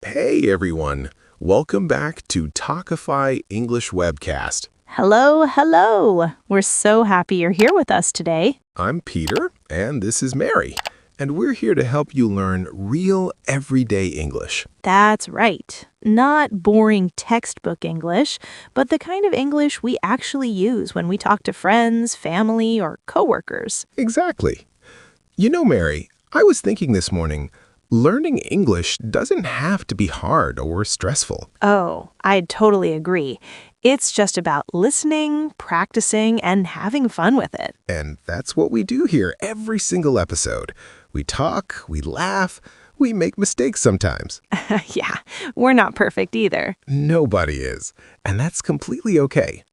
Hey everyone, welcome back to Talkify English Web Cast. Hello, hello. We're so happy you're here with us today. I'm Peter, and this is Mary, and we're here to help you learn real everyday English. That's right. Not boring textbook English, but the kind of English we actually use when we talk to friends, family, or coworkers. Exactly. You know, Mary, I was thinking this morning, learning English doesn't have to be hard or stressful. Oh, I totally agree. It's just about listening, practicing, and having fun with it. And that's what we do here every single episode. We talk, we laugh, we make mistakes sometimes. Yeah, we're not perfect either. Nobody is, and that's completely okay.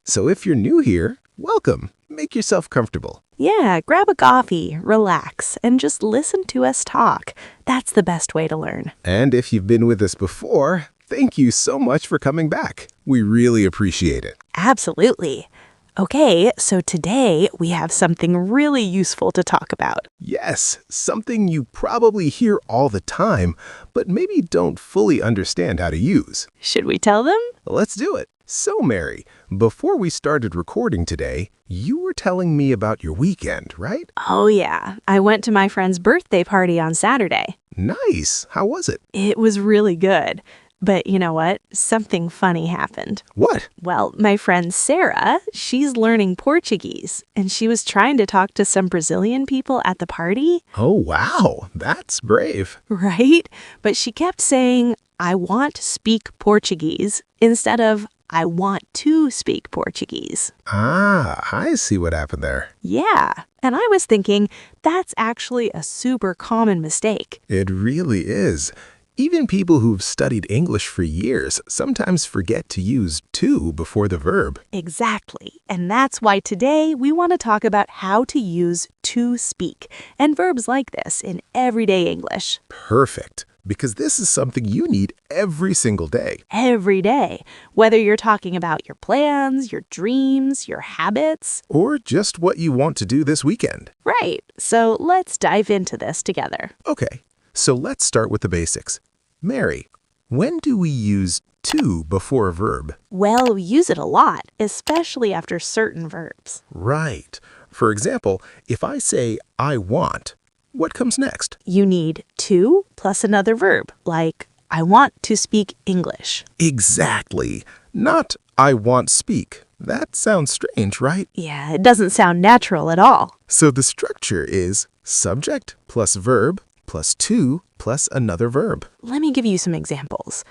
So if you're new here, welcome. Make yourself comfortable. Yeah, grab a coffee, relax, and just listen to us talk. That's the best way to learn. And if you've been with us before, thank you so much for coming back. We really appreciate it. Absolutely. Okay, so today we have something really useful to talk about. Yes, something you probably hear all the time, but maybe don't fully understand how to use. Should we tell them? Let's do it. So, Mary, before we started recording today, you were telling me about your weekend, right? Oh, yeah. I went to my friend's birthday party on Saturday. Nice. How was it? It was really good. But you know what? Something funny happened. What? Well, my friend Sarah, she's learning Portuguese, and she was trying to talk to some Brazilian people at the party. Oh, wow. That's brave. Right? But she kept saying, I want to speak Portuguese, instead of, I want to speak Portuguese. Ah, I see what happened there. Yeah, and I was thinking, that's actually a super common mistake. It really is. Even people who've studied English for years sometimes forget to use to before the verb. Exactly. And that's why today we want to talk about how to use to speak and verbs like this in everyday English. Perfect. Because this is something you need every single day. Every day. Whether you're talking about your plans, your dreams, your habits. Or just what you want to do this weekend. Right. So let's dive into this together. Okay, so let's start with the basics. Mary, when do we use to before a verb? Well, we use it a lot, especially after certain verbs. Right. For example, if I say I want, what comes next? You need to plus another verb, like I want to speak English. Exactly. Not I want speak. That sounds strange, right? Yeah, it doesn't sound natural at all. So the structure is subject plus verb plus to plus another verb. Let me give you some examples.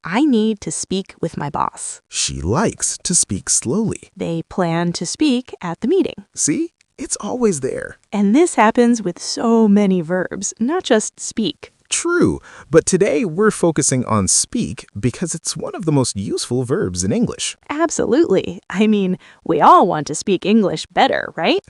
I need to speak with my boss. She likes to speak slowly. They plan to speak at the meeting. See? It's always there. And this happens with so many verbs, not just speak. True, but today we're focusing on speak because it's one of the most useful verbs in English. Absolutely. I mean, we all want to speak English better, right?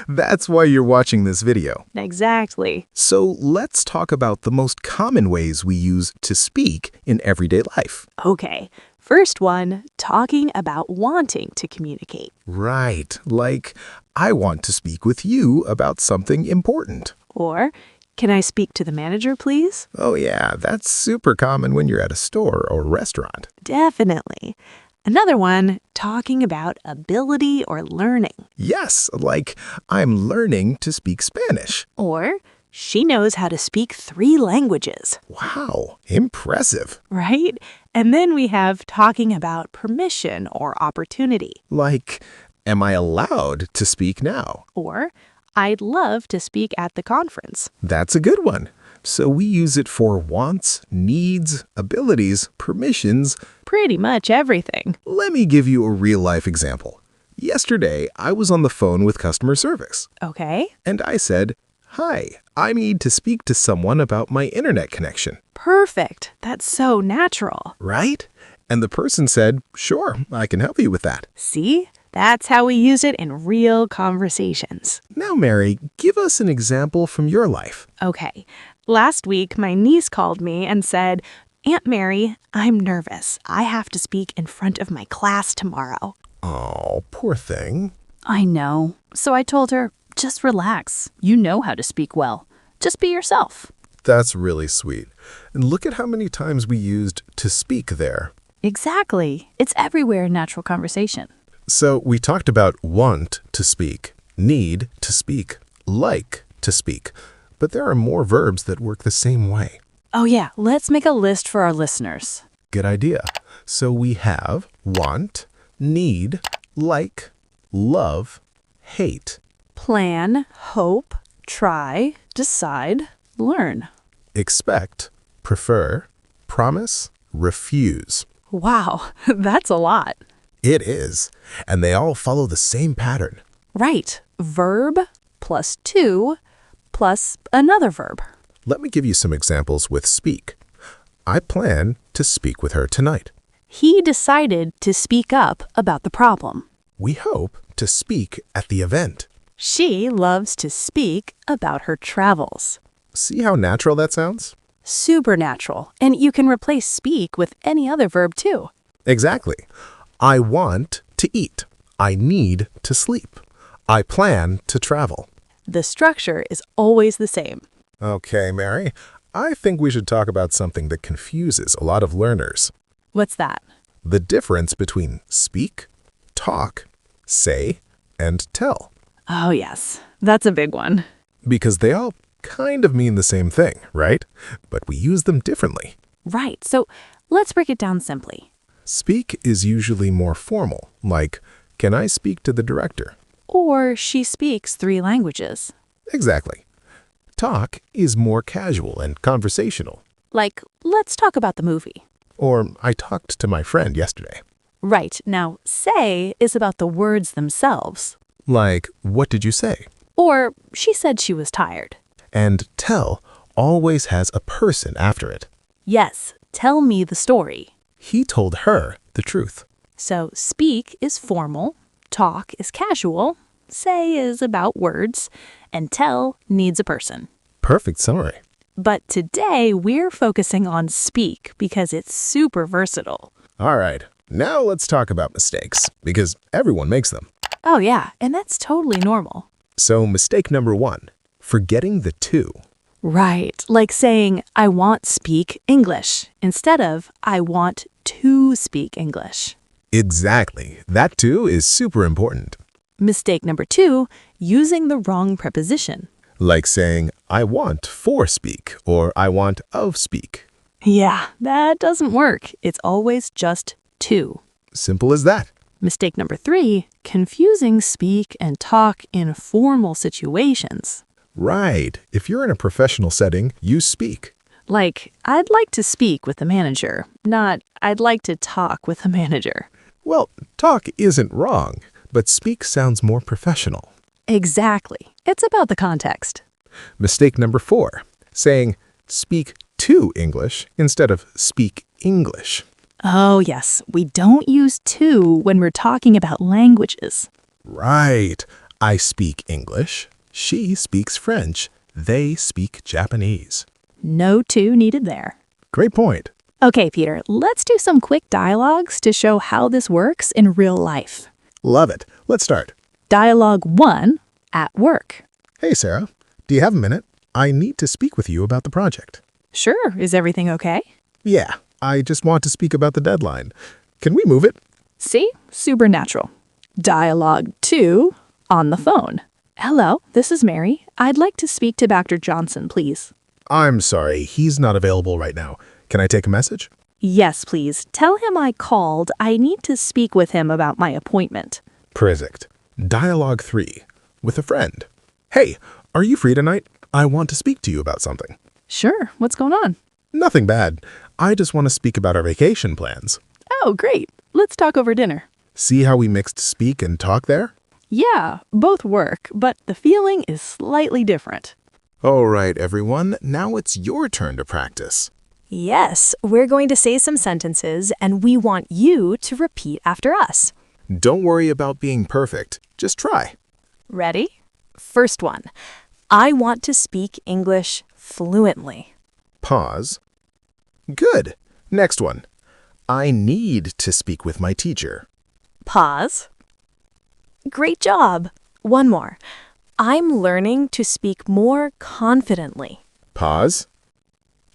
That's why you're watching this video. Exactly. So let's talk about the most common ways we use to speak in everyday life. Okay. First one, talking about wanting to communicate. Right, like, I want to speak with you about something important. Or, can I speak to the manager, please? Oh yeah, that's super common when you're at a store or restaurant. Definitely. Another one, talking about ability or learning. Yes, like, I'm learning to speak Spanish. Or, she knows how to speak 3 languages. Wow, impressive. Right? And then we have talking about permission or opportunity. Like, am I allowed to speak now? Or, I'd love to speak at the conference. That's a good one. So we use it for wants, needs, abilities, permissions. Pretty much everything. Let me give you a real-life example. Yesterday, I was on the phone with customer service. Okay. And I said, "Hi, I need to speak to someone about my internet connection." Perfect. That's so natural. Right? And the person said, "Sure, I can help you with that." See? That's how we use it in real conversations. Now, Mary, give us an example from your life. Okay. Last week, my niece called me and said, Aunt Mary, I'm nervous. I have to speak in front of my class tomorrow. Oh, poor thing. I know. So I told her, just relax. You know how to speak well. Just be yourself. That's really sweet. And look at how many times we used to speak there. Exactly. It's everywhere in natural conversation. So we talked about want to speak, need to speak, like to speak. But there are more verbs that work the same way. Oh yeah, let's make a list for our listeners. Good idea. So we have want, need, like, love, hate. Plan, hope, try, decide, learn. Expect, prefer, promise, refuse. Wow, that's a lot. It is. And they all follow the same pattern. Right. Verb plus to plus another verb. Let me give you some examples with speak. I plan to speak with her tonight. He decided to speak up about the problem. We hope to speak at the event. She loves to speak about her travels. See how natural that sounds? Supernatural, and you can replace speak with any other verb too. Exactly. I want to eat. I need to sleep. I plan to travel. The structure is always the same. Okay, Mary, I think we should talk about something that confuses a lot of learners. What's that? The difference between speak, talk, say, and tell. Oh yes, that's a big one. Because they all kind of mean the same thing, right? But we use them differently. Right, so let's break it down simply. Speak is usually more formal, like, can I speak to the director? Or she speaks 3 languages. Exactly. Talk is more casual and conversational. Like, let's talk about the movie. Or, I talked to my friend yesterday. Right, now say is about the words themselves. Like, what did you say? Or she said she was tired. And tell always has a person after it. Yes, tell me the story. He told her the truth. So speak is formal, talk is casual, say is about words, and tell needs a person. Perfect summary. But today we're focusing on speak because it's super versatile. All right, now let's talk about mistakes, because everyone makes them. Oh yeah, and that's totally normal. So mistake number 1, forgetting the to. Right, like saying, I want speak English, instead of, I want to speak English. Exactly. That too is super important. Mistake number 2, using the wrong preposition. Like saying, I want for speak, or I want of speak. Yeah, that doesn't work. It's always just to. Simple as that. Mistake number 3, confusing speak and talk in formal situations. Right. If you're in a professional setting, you speak. Like, I'd like to speak with the manager, not I'd like to talk with the manager. Well, talk isn't wrong, but speak sounds more professional. Exactly. It's about the context. Mistake number 4, saying speak to English instead of speak English. Oh, yes. We don't use to when we're talking about languages. Right. I speak English. She speaks French. They speak Japanese. No to needed there. Great point. Okay, Peter, let's do some quick dialogues to show how this works in real life. Love it. Let's start. Dialogue 1, at work. Hey, Sarah. Do you have a minute? I need to speak with you about the project. Sure, is everything okay? Yeah, I just want to speak about the deadline. Can we move it? See? Supernatural. Dialogue 2, on the phone. Hello, this is Mary. I'd like to speak to Dr. Johnson, please. I'm sorry, he's not available right now. Can I take a message? Yes, please. Tell him I called. I need to speak with him about my appointment. Perfect. Dialogue 3, with a friend. Hey, are you free tonight? I want to speak to you about something. Sure, what's going on? Nothing bad. I just want to speak about our vacation plans. Oh, great. Let's talk over dinner. See how we mixed speak and talk there? Yeah, both work, but the feeling is slightly different. All right, everyone. Now it's your turn to practice. Yes, we're going to say some sentences, and we want you to repeat after us. Don't worry about being perfect. Just try. Ready? First one. I want to speak English fluently. Pause. Good. Next one. I need to speak with my teacher. Pause. Great job. One more. I'm learning to speak more confidently. Pause.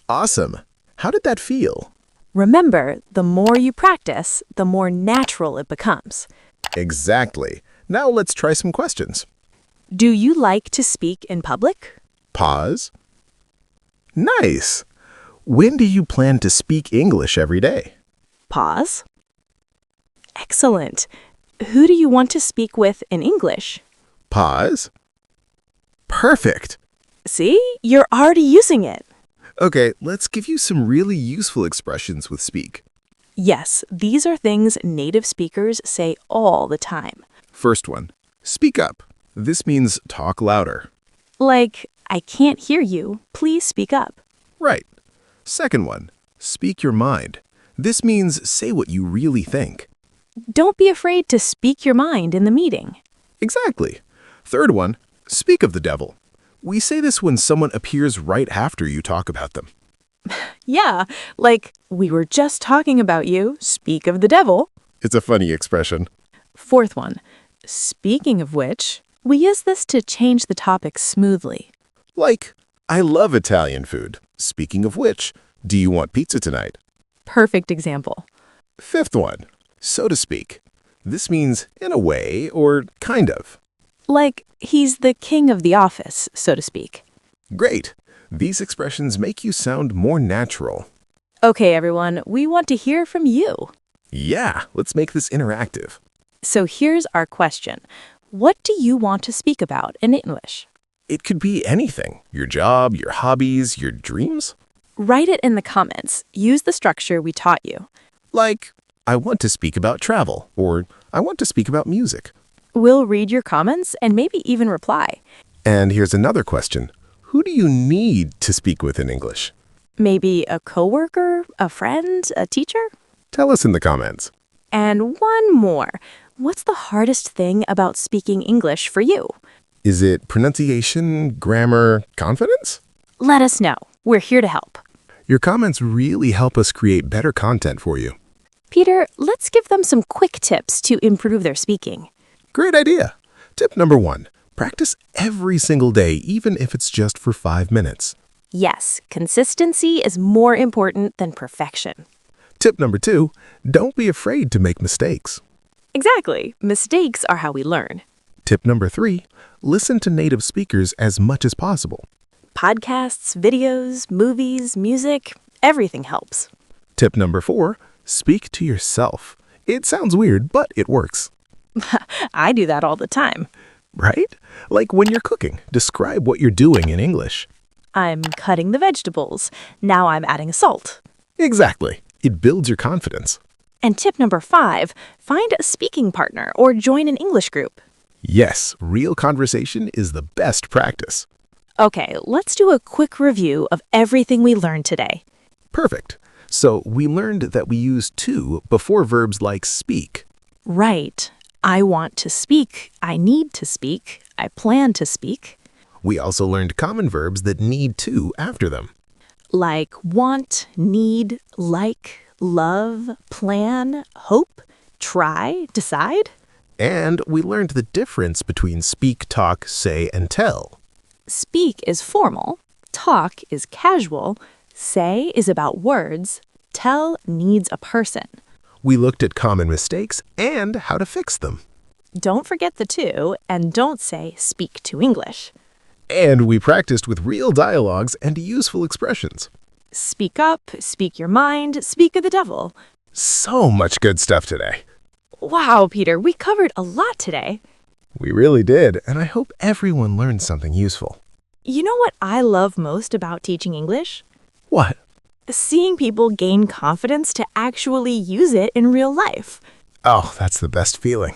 Awesome. How did that feel? Remember, the more you practice, the more natural it becomes. Exactly. Now let's try some questions. Do you like to speak in public? Pause. Nice. When do you plan to speak English every day? Pause. Excellent. Who do you want to speak with in English? Pause. Perfect. See, you're already using it. Okay, let's give you some really useful expressions with speak. Yes, these are things native speakers say all the time. First one, speak up. This means talk louder. Like, I can't hear you. Please speak up. Right. Second one, speak your mind. This means say what you really think. Don't be afraid to speak your mind in the meeting. Exactly. Third one, speak of the devil. We say this when someone appears right after you talk about them. Yeah, like, we were just talking about you. Speak of the devil. It's a funny expression. Fourth one, speaking of which, we use this to change the topic smoothly. Like, I love Italian food. Speaking of which, do you want pizza tonight? Perfect example. Fifth one, so to speak. This means in a way or kind of. Like, he's the king of the office, so to speak. Great. These expressions make you sound more natural. Okay, everyone, we want to hear from you. Yeah, let's make this interactive. So here's our question. What do you want to speak about in English? It could be anything. Your job, your hobbies, your dreams. Write it in the comments. Use the structure we taught you. Like, I want to speak about travel, or I want to speak about music. We'll read your comments and maybe even reply. And here's another question. Who do you need to speak with in English? Maybe a coworker, a friend, a teacher? Tell us in the comments. And one more. What's the hardest thing about speaking English for you? Is it pronunciation, grammar, confidence? Let us know. We're here to help. Your comments really help us create better content for you. Peter, let's give them some quick tips to improve their speaking. Great idea. Tip number 1. Practice every single day, even if it's just for 5 minutes. Yes, consistency is more important than perfection. Tip number 2. Don't be afraid to make mistakes. Exactly. Mistakes are how we learn. Tip number 3. Listen to native speakers as much as possible. Podcasts, videos, movies, music, everything helps. Tip number 4. Speak to yourself. It sounds weird, but it works. I do that all the time. Right? Like when you're cooking, describe what you're doing in English. I'm cutting the vegetables. Now I'm adding salt. Exactly. It builds your confidence. And tip number 5, find a speaking partner or join an English group. Yes, real conversation is the best practice. Okay, let's do a quick review of everything we learned today. Perfect. So we learned that we use to before verbs like speak. Right. I want to speak. I need to speak. I plan to speak. We also learned common verbs that need to after them. Like want, need, like, love, plan, hope, try, decide. And we learned the difference between speak, talk, say, and tell. Speak is formal. Talk is casual. Say is about words. Tell needs a person. We looked at common mistakes and how to fix them. Don't forget the to, and don't say speak to English. And we practiced with real dialogues and useful expressions. Speak up, speak your mind, speak of the devil. So much good stuff today. Wow, Peter, we covered a lot today. We really did, and I hope everyone learned something useful. You know what I love most about teaching English? What? Seeing people gain confidence to actually use it in real life. Oh, that's the best feeling.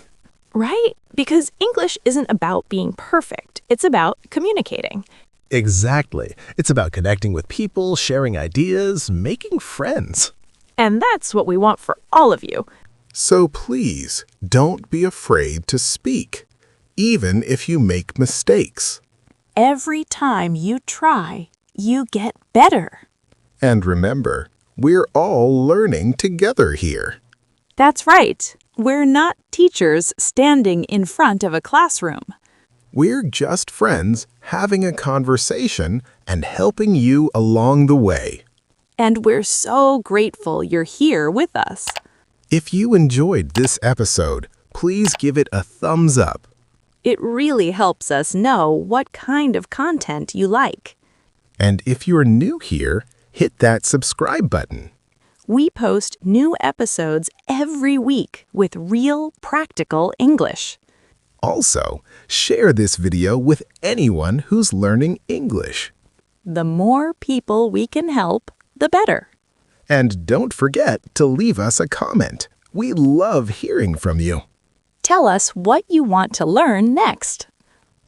Right? Because English isn't about being perfect. It's about communicating. Exactly. It's about connecting with people, sharing ideas, making friends. And that's what we want for all of you. So please, don't be afraid to speak, even if you make mistakes. Every time you try, you get better. And remember, we're all learning together here. That's right. We're not teachers standing in front of a classroom. We're just friends having a conversation and helping you along the way. And we're so grateful you're here with us. If you enjoyed this episode, please give it a thumbs up. It really helps us know what kind of content you like. And if you're new here, hit that subscribe button. We post new episodes every week with real, practical English. Also, share this video with anyone who's learning English. The more people we can help, the better. And don't forget to leave us a comment. We love hearing from you. Tell us what you want to learn next.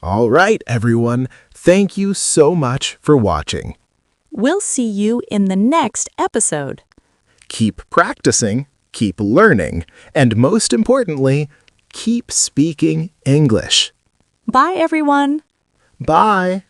All right, everyone. Thank you so much for watching. We'll see you in the next episode. Keep practicing, keep learning, and most importantly, keep speaking English. Bye, everyone. Bye.